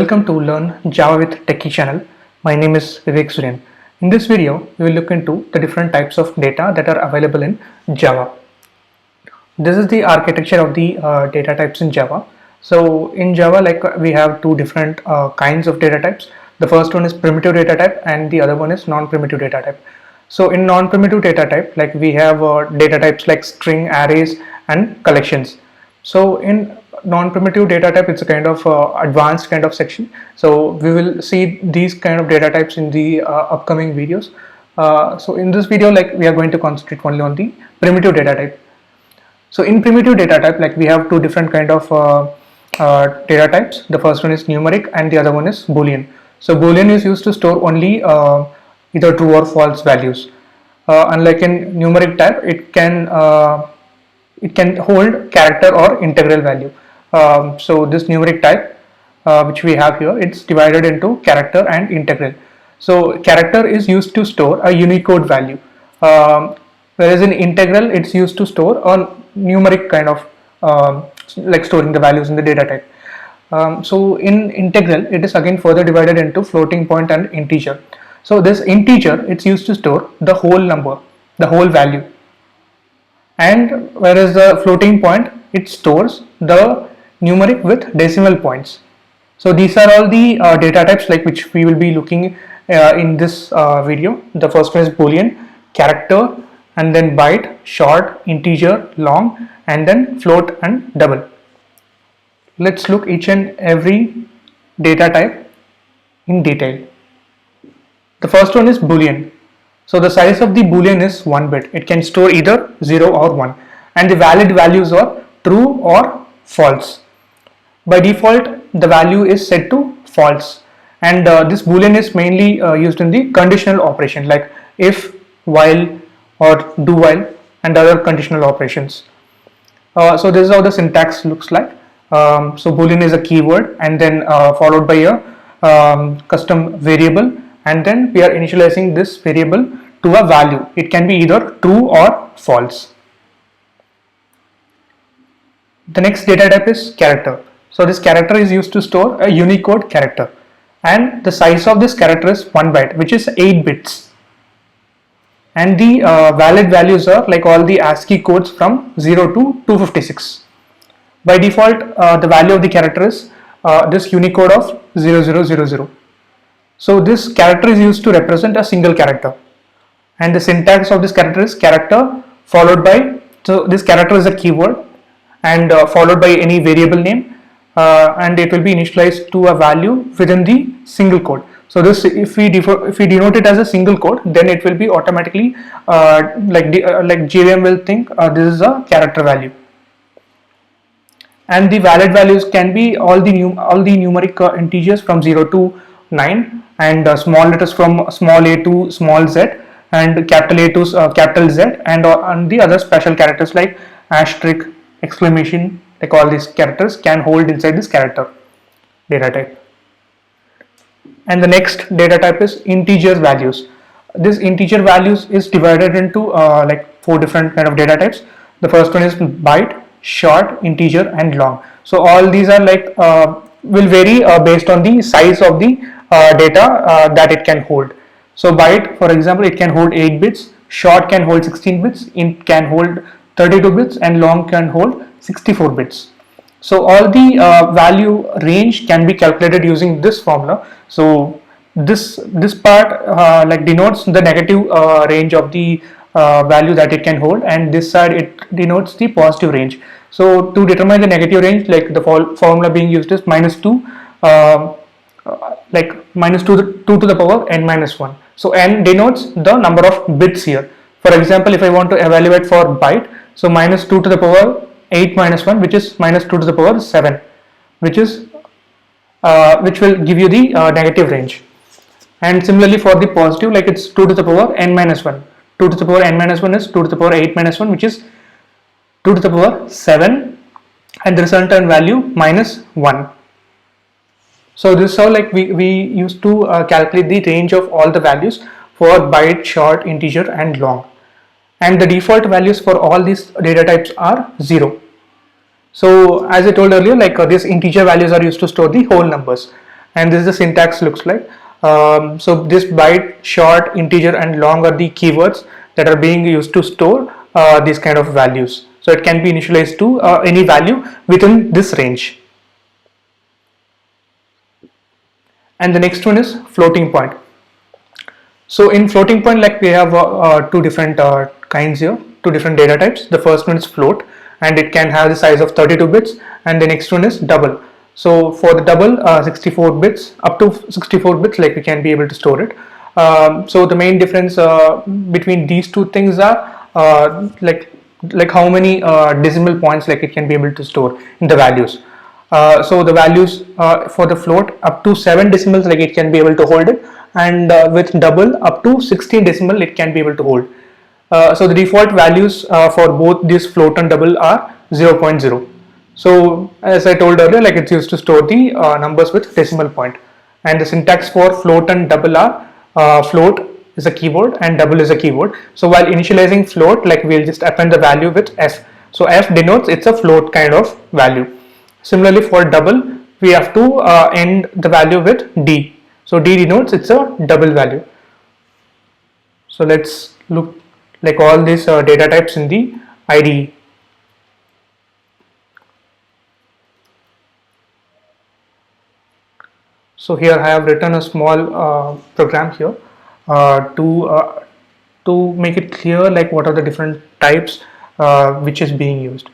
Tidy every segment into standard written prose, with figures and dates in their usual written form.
Welcome to Learn Java with Techie channel. My name is Vivek Suryan. In this video, we will look into the different types of data that are available in Java. This is the architecture of the data types in Java. So in Java, we have two different kinds of data types. The first one is primitive data type and the other one is non-primitive data type. So in non-primitive data type, we have data types like string, arrays and collections. So in non-primitive data type, it's a kind of advanced kind of section. So we will see these kind of data types in the upcoming videos. So in this video, we are going to concentrate only on the primitive data type. So in primitive data type, we have two different kind of data types. The first one is numeric and the other one is Boolean. So Boolean is used to store only either true or false values. Unlike in numeric type, it can hold character or integral value. So this numeric type which we have here, it's divided into character and integral. So character is used to store a Unicode value, whereas in integral it's used to store a numeric kind of like storing the values in the data type. So in integral, it is again further divided into floating point and integer. So this integer, it's used to store the whole number, the whole value, and whereas the floating point, it stores the numeric with decimal points. So these are all the data types which we will be looking in this video. The first one is Boolean, character, and then byte, short, integer, long, and then float and double. Let's look each and every data type in detail. The first one is Boolean. So the size of the Boolean is 1 bit. It can store either 0 or 1, and the valid values are true or false. By default, the value is set to false, and this Boolean is mainly used in the conditional operation like if, while, or do while, and other conditional operations. So this is how the syntax looks like. So Boolean is a keyword and then followed by a custom variable, and then we are initializing this variable to a value. It can be either true or false. The next data type is character. So this character is used to store a Unicode character, and the size of this character is 1 byte, which is 8 bits. And the valid values are like all the ASCII codes from 0 to 256. By default, the value of the character is this Unicode of 0000. So this character is used to represent a single character, and the syntax of this character is character followed by, so this character is a keyword and followed by any variable name, and it will be initialized to a value within the single code. So this, if we denote it as a single code, then it will be automatically like JVM will think this is a character value. And the valid values can be all the numeric integers from 0 to 9, and small letters from small a to small z, and capital A to capital Z, and the other special characters like asterisk, exclamation, like all these characters can hold inside this character data type. And the next data type is integer values. This integer values is divided into 4 different kind of data types. The first one is byte, short, integer, and long. So all these are will vary based on the size of the data that it can hold. So byte, for example, it can hold 8 bits, short can hold 16 bits, int can hold 32 bits, and long can hold 64 bits. So all the value range can be calculated using this formula. So this part denotes the negative range of the value that it can hold, and this side it denotes the positive range. So to determine the negative range, the formula being used is -2, -2 to the power n minus 1. So n denotes the number of bits here. For example, if I want to evaluate for byte, so -2 to the power 8 minus 1, which is -2 to the power 7, which will give you the negative range. And similarly for the positive, it's 2 to the power n minus 1. 2 to the power n minus 1 is 2 to the power 8 minus 1, which is 2 to the power 7, and the resultant value -1. So this is how we used to calculate the range of all the values for byte, short, integer, and long. And the default values for all these data types are 0. So as I told earlier, these integer values are used to store the whole numbers, and this is the syntax looks like. So this byte, short, integer and long are the keywords that are being used to store these kind of values. So it can be initialized to any value within this range. And the next one is floating point. So in floating point, like we have two different kinds here, two different data types. The first one is float, and it can have the size of 32 bits, and the next one is double. So for the double, 64 bits, up to 64 bits, like we can be able to store it. So the main difference between these two things are like how many decimal points like it can be able to store in the values. So the values for the float up to 7 decimals, like it can be able to hold it, and with double up to 16 decimal it can be able to hold. So the default values for both this float and double are 0.0. So as I told earlier, like it's used to store the numbers with decimal point. And the syntax for float and double are float is a keyword and double is a keyword. So while initializing float, like we'll just append the value with f. So f denotes it's a float kind of value. Similarly for double, we have to end the value with d. So d denotes it's a double value. So let's look like all these data types in the IDE. So here I have written a small program here to make it clear like what are the different types which is being used.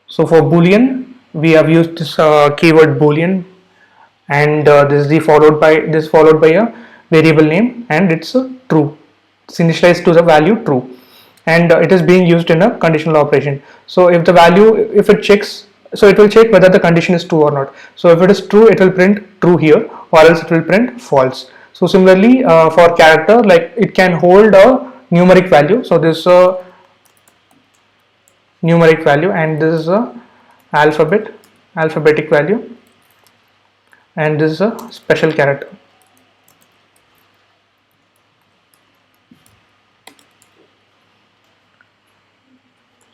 So for boolean, we have used this keyword boolean, and this is followed by a variable name, and it's true. It's initialized to the value true, and it is being used in a conditional operation. So if the value, if it checks, so it will check whether the condition is true or not. So if it is true, it will print true here, or else it will print false. So similarly for character, like it can hold a numeric value. So this is a numeric value, and this is a alphabetic value, and this is a special character.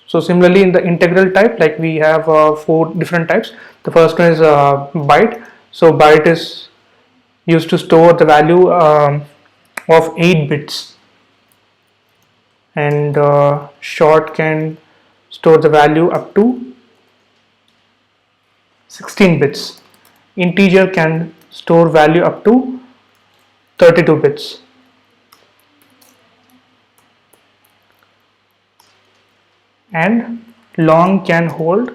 So similarly in the integral type, like we have 4 different types. The first one is byte. So byte is used to store the value of 8 bits, and short can store the value up to 16 bits. Integer can store value up to 32 bits. And long can hold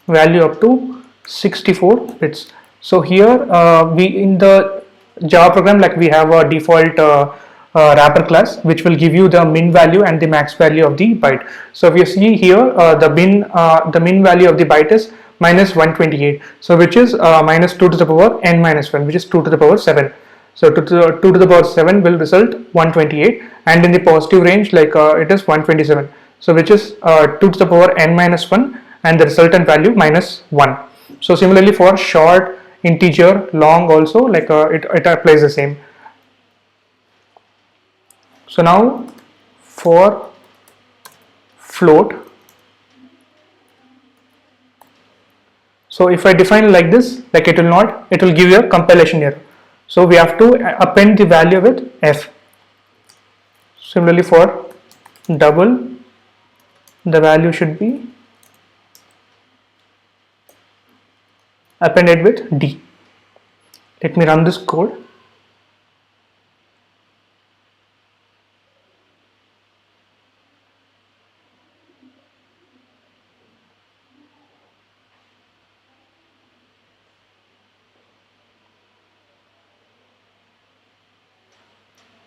value up to 64 bits. So here we in the Java program, like we have a default wrapper class which will give you the min value and the max value of the byte. So if you see here the min value of the byte is minus 128, so which is minus 2 to the power n minus 1, which is 2 to the power 7. So 2 to the power 7 will result 128, and in the positive range, like it is 127. So which is 2 to the power n minus 1, and the resultant value minus 1. So similarly for short, integer, long also, like it applies the same. So now for float, so if I define like this, like it will give you a compilation error. So we have to append the value with f. Similarly for double, the value should be appended with d. Let me run this code.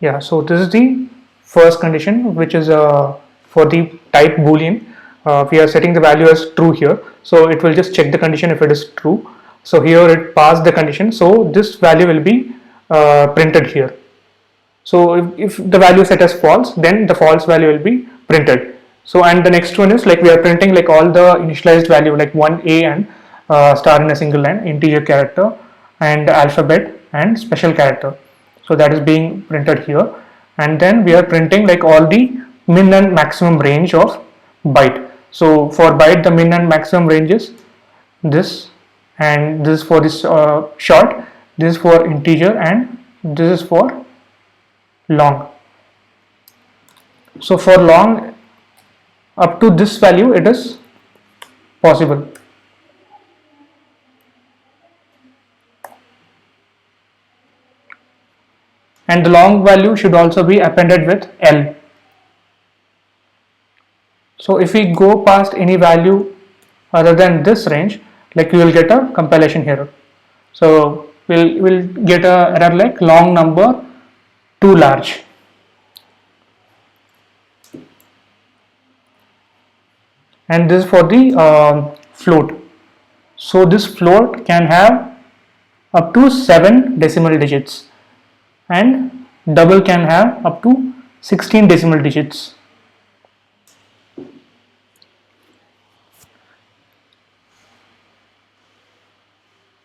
Yeah, so this is the first condition, which is for the type boolean. We are setting the value as true here, so it will just check the condition if it is true. So here it passed the condition, so this value will be printed here. So if the value set as false, then the false value will be printed. So and the next one is like we are printing like all the initialized value, like 1a and star in a single line, integer character and alphabet and special character. So that is being printed here, and then we are printing like all the min and maximum range of byte. So for byte, the min and maximum range is this, and this is for this short, this is for integer, and this is for long. So for long, up to this value it is possible. And the long value should also be appended with L. So if we go past any value other than this range, like we will get a compilation error. So we'll get a error like long number too large. And this is for the float. So this float can have up to 7 decimal digits, and double can have up to 16 decimal digits.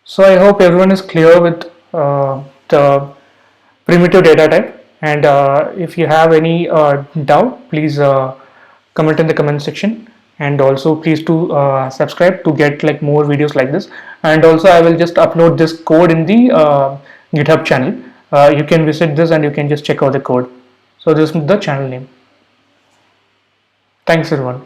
So I hope everyone is clear with the primitive data type, and if you have any doubt, please comment in the comment section, and also please to subscribe to get like more videos like this. And also I will just upload this code in the GitHub channel. You can visit this and you can just check out the code. So this is the channel name. Thanks everyone.